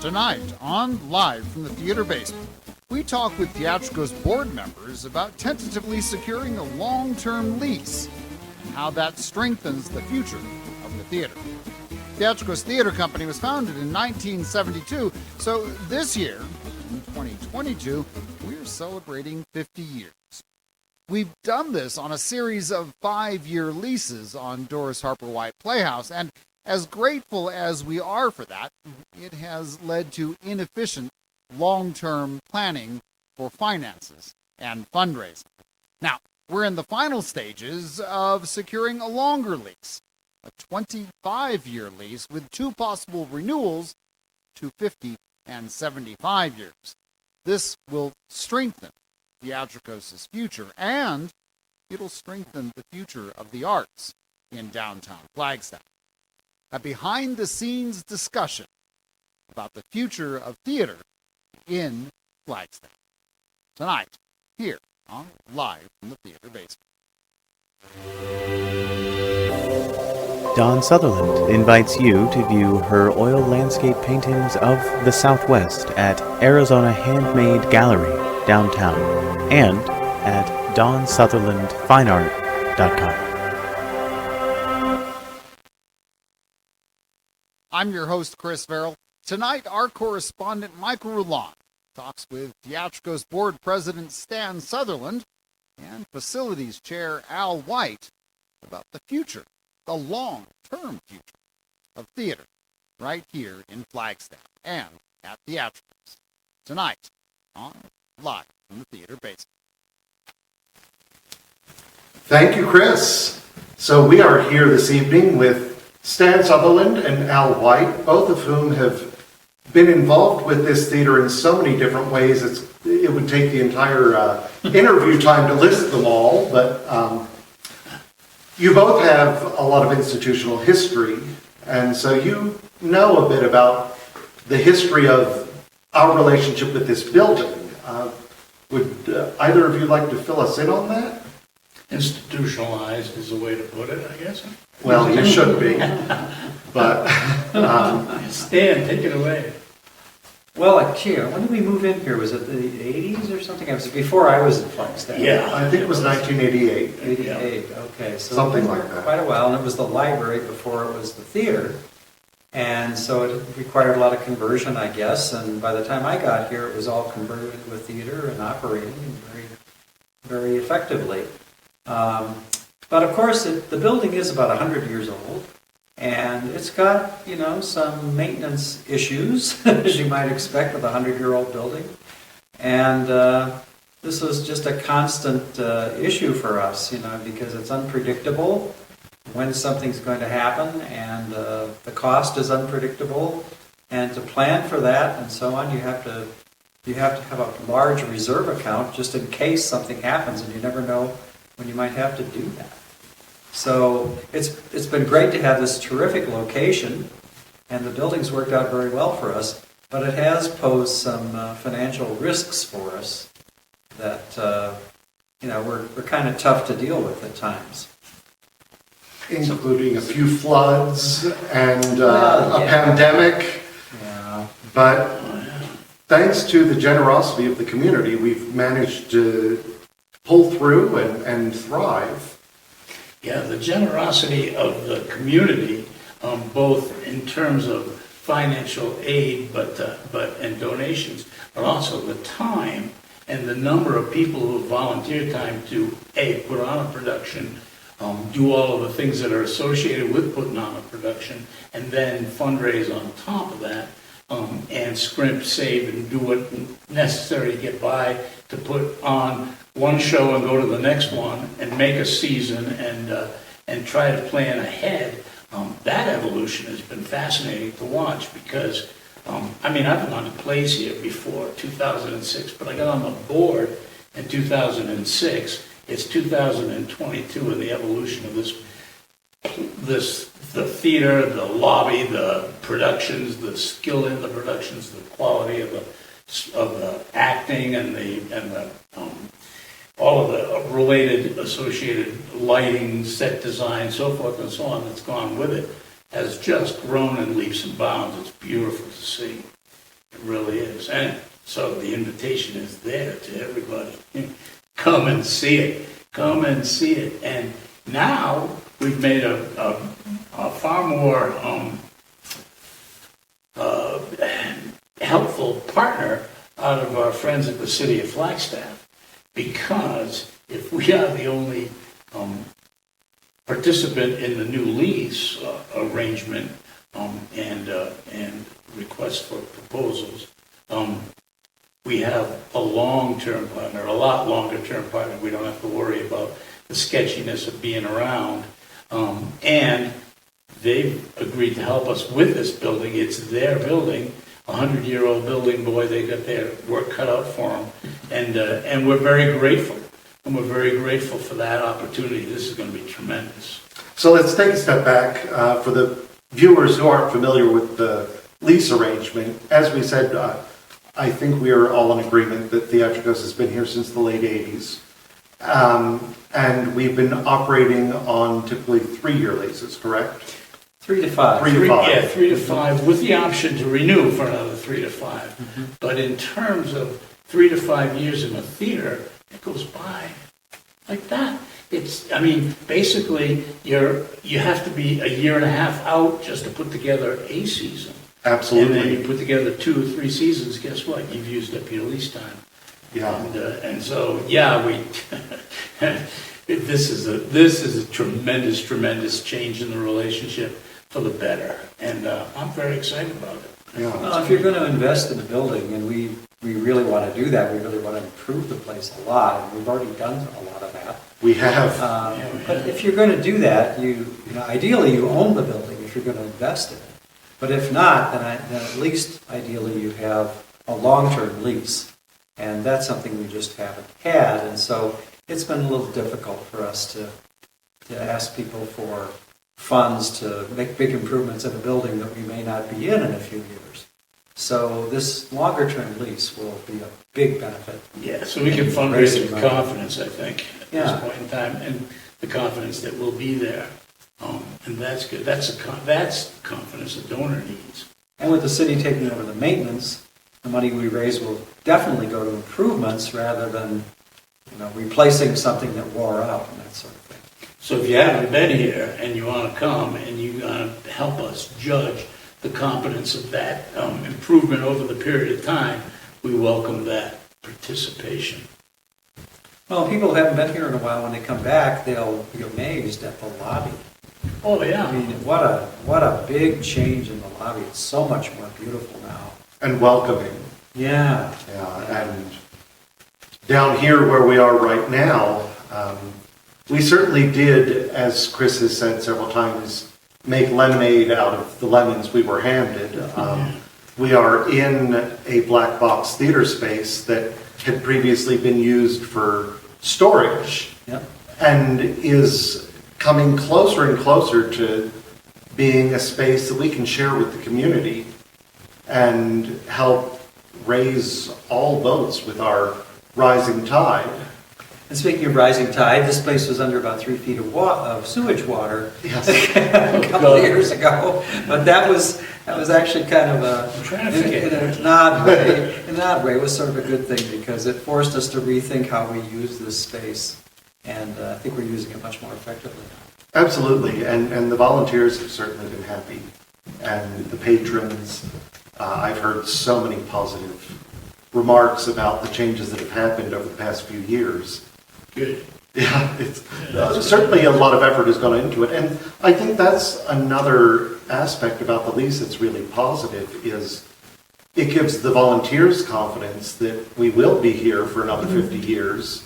Tonight on Live from the Theater Basement, we talk with Theatrikos board members about tentatively securing a long-term lease and how that strengthens the future of the theater. Theatrikos Theatre Company was founded in 1972, so this year, in 2022, we're celebrating 50 years. We've done this on a series of 5-year leases on Doris Harper White Playhouse, and as grateful as we are for that, it has led to inefficient long-term planning for finances and fundraising. Now, we're in the final stages of securing a longer lease, a 25-year lease with 2 possible renewals to 50 and 75 years. This will strengthen Theatrikos' future, and it'll strengthen the future of the arts in downtown Flagstaff. A behind-the-scenes discussion about the future of theater in Flagstaff. Tonight, here on Live from the Theater Basement. Dawn Sutherland invites you to view her oil landscape paintings of the Southwest at Arizona Handmade Gallery, downtown, and at DawnSutherlandFineArt.com. I'm your host, Chris Farrell. Tonight, our correspondent, Michael Roulon, talks with Theatrikos Board President Stan Sutherland and Facilities Chair Al White about the future, the long-term future of theater right here in Flagstaff and at Theatrikos. Tonight on Live from the Theater Basement. Thank you, Chris. So we are here this evening with Stan Sutherland and Al White, both of whom have been involved with this theater in so many different ways. It would take the entire interview time to list them all, but you both have a lot of institutional history, and so you know a bit about the history of our relationship with this building. Would either of you like to fill us in on that? Institutionalized is a way to put it, I guess. Well, you should be, but Stan, take it away. Well, when did we move in here? Was it the 80s or something? It was before I was in Flagstaff. Yeah. I think it was 1988. 88, okay. So Something we were like that. Quite a while, and it was the library before it was the theater. And so it required a lot of conversion, I guess, and by the time I got here, it was all converted with theater and operating very, very effectively. But of course, the building is about 100 years old, and it's got, some maintenance issues, as you might expect with a 100-year-old building. And this was just a constant issue for us, because it's unpredictable when something's going to happen, and the cost is unpredictable. And to plan for that and so on, you have to have a large reserve account just in case something happens, and you never know when you might have to do that. So it's been great to have this terrific location, and the building's worked out very well for us, but it has posed some financial risks for us that we're kind of tough to deal with at times. Including a few floods and a pandemic. Yeah. But thanks to the generosity of the community, we've managed to pull through and thrive. Yeah, the generosity of the community, both in terms of financial aid, and donations, but also the time and the number of people who volunteer time to put on a production, do all of the things that are associated with putting on a production, and then fundraise on top of that, and scrimp, save, and do what necessary to get by to put on one show and go to the next one and make a season and try to plan ahead. That evolution has been fascinating to watch because, I've been on plays here before 2006, but I got on the board in 2006. It's 2022, and the evolution of the theater, the lobby, the productions, the skill in the productions, the quality of the acting, and all of the related associated lighting, set design, so forth and so on that's gone with it, has just grown in leaps and bounds. It's beautiful to see. It really is. And so the invitation is there to everybody. Come and see it. Come and see it. And now we've made a far more helpful partner out of our friends at the city of Flagstaff, because if we are the only participant in the new lease arrangement and request for proposals, we have a long-term partner, a lot longer-term partner. We don't have to worry about the sketchiness of being around. And they've agreed to help us with this building. It's their building, a 100-year-old building. Boy, they got their work cut out for them. And we're very grateful. And we're very grateful for that opportunity. This is going to be tremendous. So let's take a step back for the viewers who aren't familiar with the lease arrangement. As we said, I think we are all in agreement that Theatrikos has been here since the late 80s. And we've been operating on typically 3-year leases, correct? 3 to 5. 3 to 5. Yeah, 3 to 5, with the option to renew for another 3 to 5. But in terms of 3 to 5 years in a theater, it goes by like that. Basically, you have to be a year and a half out just to put together a season. Absolutely. And then you put together 2 or 3 seasons, guess what? You've used up your lease time. Yeah. And so, yeah, this is a tremendous change in the relationship for the better. And I'm very excited about it. Yeah. Well, if you're going to invest in a building, and we really want to do that, we really want to improve the place a lot, and we've already done a lot of that. We have. But if you're going to do that, ideally you own the building if you're going to invest in it. But if not, then at least ideally you have a long-term lease. And that's something we just haven't had. And so it's been a little difficult for us to ask people for funds to make big improvements in a building that we may not be in a few years. So this longer-term lease will be a big benefit. Yeah, so we can fundraise with money. confidence, I think, at this point in time, and the confidence that we'll be there. And that's good. That's the confidence the donor needs. And with the city taking over the maintenance, the money we raise will definitely go to improvements rather than replacing something that wore out and that sort of thing. So if you haven't been here and you want to come and you want to help us judge the competence of that improvement over the period of time, we welcome that participation. Well, people who haven't been here in a while, when they come back, they'll be amazed at the lobby. Oh, yeah. I mean, what a big change in the lobby. It's so much more beautiful now. And welcoming. Yeah. And down here where we are right now, we certainly did, as Chris has said several times, make lemonade out of the lemons we were handed. We are in a black box theater space that had previously been used for storage. Yep. And is coming closer and closer to being a space that we can share with the community and help raise all boats with our rising tide. And speaking of rising tide, this place was under about 3 feet of sewage water Yes. a couple of years ago. But that was actually kind of in an odd way. It was sort of a good thing because it forced us to rethink how we use this space. And I think we're using it much more effectively now. Absolutely, and the volunteers have certainly been happy, and the patrons. I've heard so many positive remarks about the changes that have happened over the past few years. Good. Yeah, it's certainly a lot of effort has gone into it, and I think that's another aspect about the lease that's really positive is it gives the volunteers confidence that we will be here for another 50 years,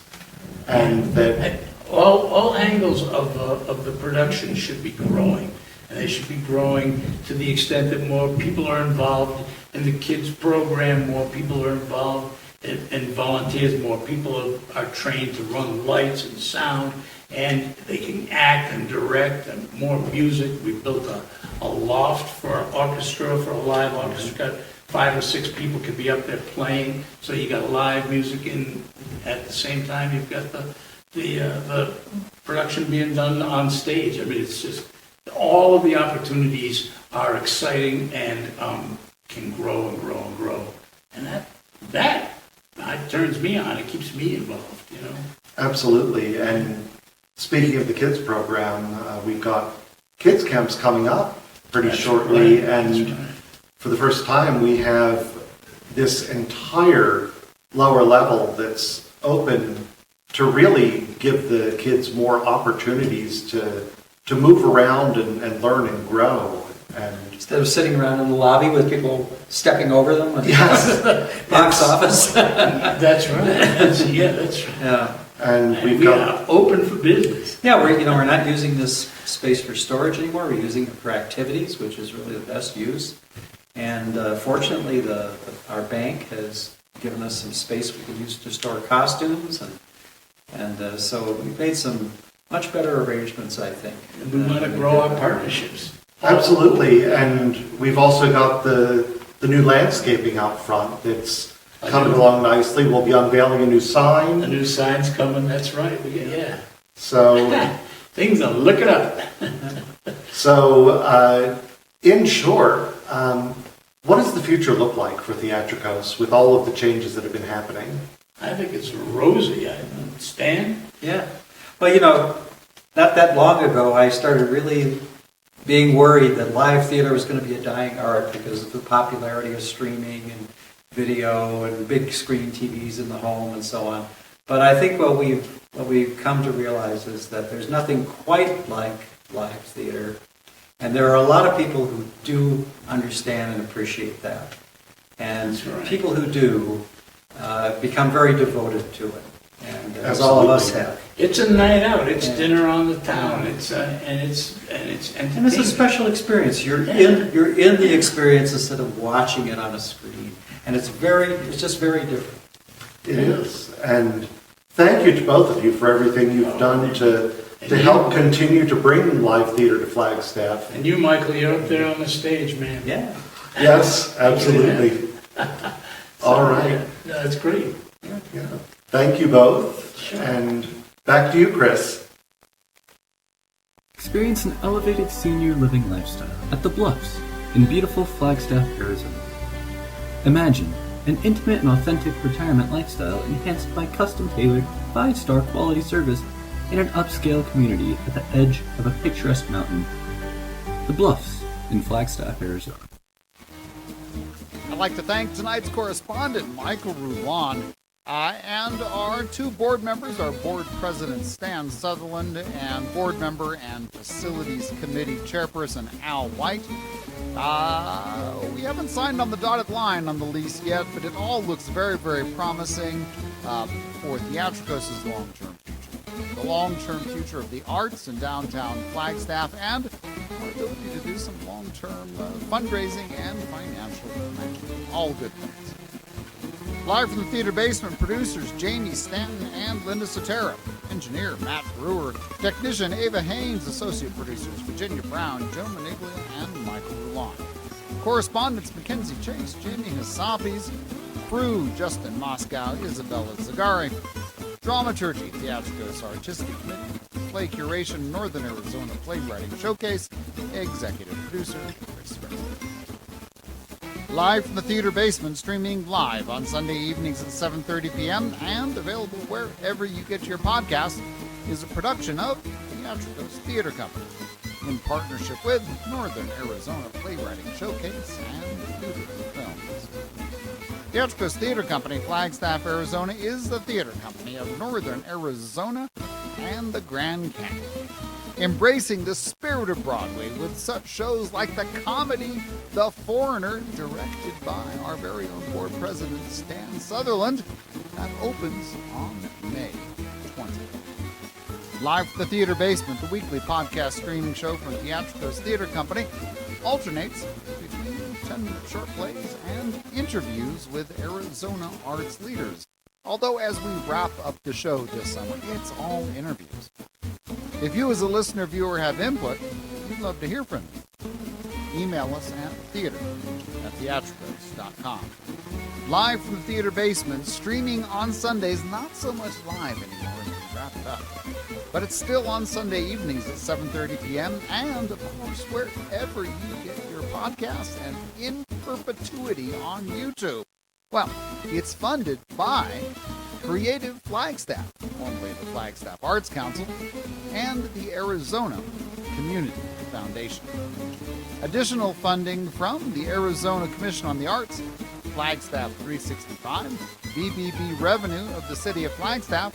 and that all angles of the production should be growing, and they should be growing to the extent that more people are involved in the kids program, more people are involved and volunteers, more people are trained to run lights and sound, and they can act and direct, and more music. We built a loft for an orchestra, for a live orchestra. Got 5 or 6 people could be up there playing, so you got live music in at the same time. You've got the production being done on stage. I mean, it's just all of the opportunities are exciting, and can grow and grow and grow. And that turns me on. It keeps me involved, you know. Absolutely. And speaking of the kids program, we've got kids camps coming up pretty shortly. Right. And That's right. for the first time, we have this entire lower level that's open to really give the kids more opportunities to move around and learn and grow. And Instead of sitting around in the lobby with people stepping over them and yes, box office. That's right. That's right. Yeah. and we've We got are open for business. Yeah, we're not using this space for storage anymore. We're using it for activities, which is really the best use. And fortunately, our bank has given us some space we can use to store costumes, and so we've made some much better arrangements, I think. And we want to grow our partnerships. absolutely, and we've also got the new landscaping out front that's coming along nicely. We'll be unveiling a new sign. The new sign's coming, that's right. Yeah. So, Things are looking up. in short, what does the future look like for Theatrikos with all of the changes that have been happening? I think it's rosy. Stan? Yeah. Well, not that long ago, I started really being worried that live theater was going to be a dying art because of the popularity of streaming and video and big screen TVs in the home and so on. But I think what we've come to realize is that there's nothing quite like live theater, and there are a lot of people who do understand and appreciate that, and That's right. people who do become very devoted to it, and as all of us Absolutely. have. It's a night out. It's Yeah. dinner on the town. It's entertainment. And it's a special experience. You're in the experience instead of watching it on a screen, and it's just very different. It is. And thank you to both of you for everything you've done to help continue to bring live theater to Flagstaff. And you, Michael, you're up there on the stage, man. Yeah. Yes, absolutely. All right. No, that's great. Yeah. Thank you both. Sure. And back to you, Chris. Experience an elevated senior living lifestyle at the Bluffs in beautiful Flagstaff, Arizona. Imagine an intimate and authentic retirement lifestyle enhanced by custom-tailored 5-star quality service in an upscale community at the edge of a picturesque mountain. The Bluffs in Flagstaff, Arizona. I'd like to thank tonight's correspondent, Michael Roulon, and our two board members, our board president, Stan Sutherland, and board member and facilities committee chairperson, Al White. We haven't signed on the dotted line on the lease yet, but it all looks very, very promising for Theatrikos' long-term future. The long-term future of the arts in downtown Flagstaff, and our ability to do some long-term fundraising and financial planning. All good things. Live from the theater basement, producers Jamie Stanton and Linda Sotera, engineer Matt Brewer, technician Ava Haynes, associate producers Virginia Brown, Joe Maniglia, and Michael Roulon. Correspondents Mackenzie Chase, Jamie Hassabis, crew Justin Moscow, Isabella Zagari, dramaturgy Theatrikos Artistic Committee, play curation Northern Arizona Playwriting Showcase, executive producer Chris Spencer. Live from the theater basement, streaming live on Sunday evenings at 7:30 p.m. and available wherever you get your podcasts, is a production of Theatrikos Theatre Company in partnership with Northern Arizona Playwriting Showcase and Doodle Films. Theatrikos Theatre Company, Flagstaff, Arizona, is the theater company of Northern Arizona and the Grand Canyon. Embracing the spirit of Broadway with such shows like the comedy The Foreigner, directed by our very own board president Stan Sutherland, that opens on May 20th. Live from the Theater Basement, the weekly podcast streaming show from Theatrikos Theatre Company, alternates between 10-minute short plays and interviews with Arizona arts leaders. Although as we wrap up the show this summer, it's all interviews. If you as a listener viewer have input, we'd love to hear from you. Email us at theatrikos@theatrikos.com. Live from the theater basement, streaming on Sundays, not so much live anymore, wrap it up. But it's still on Sunday evenings at 7:30 p.m. and, of course, wherever you get your podcasts and in perpetuity on YouTube. Well, it's funded by Creative Flagstaff, formerly the Flagstaff Arts Council, and the Arizona Community Foundation. Additional funding from the Arizona Commission on the Arts, Flagstaff 365, BBB revenue of the City of Flagstaff,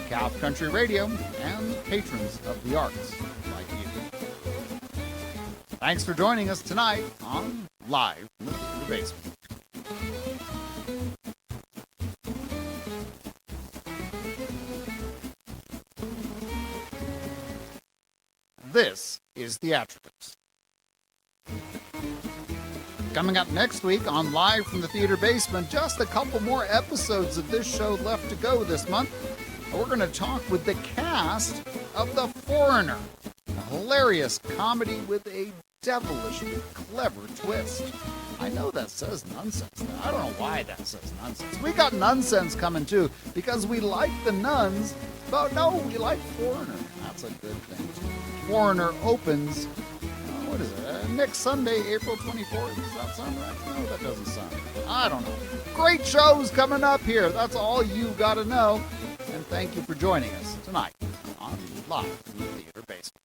Calf Country Radio, and patrons of the arts like you. Thanks for joining us tonight on Live from the Theater Basement. This is Theatrikos. Coming up next week on Live from the Theater Basement, just a couple more episodes of this show left to go this month. We're going to talk with the cast of The Foreigner, a hilarious comedy with a devilishly clever twist. I know that says nonsense. I don't know why that says nonsense. We got nonsense coming too, because we like the nuns, but no, we like Foreigner. That's a good thing too. Foreigner opens, what is it, next Sunday, April 24th? Does that sound right? No, that doesn't sound right. I don't know. Great shows coming up here. That's all you got to know. And thank you for joining us tonight on Live from the Theater Basement.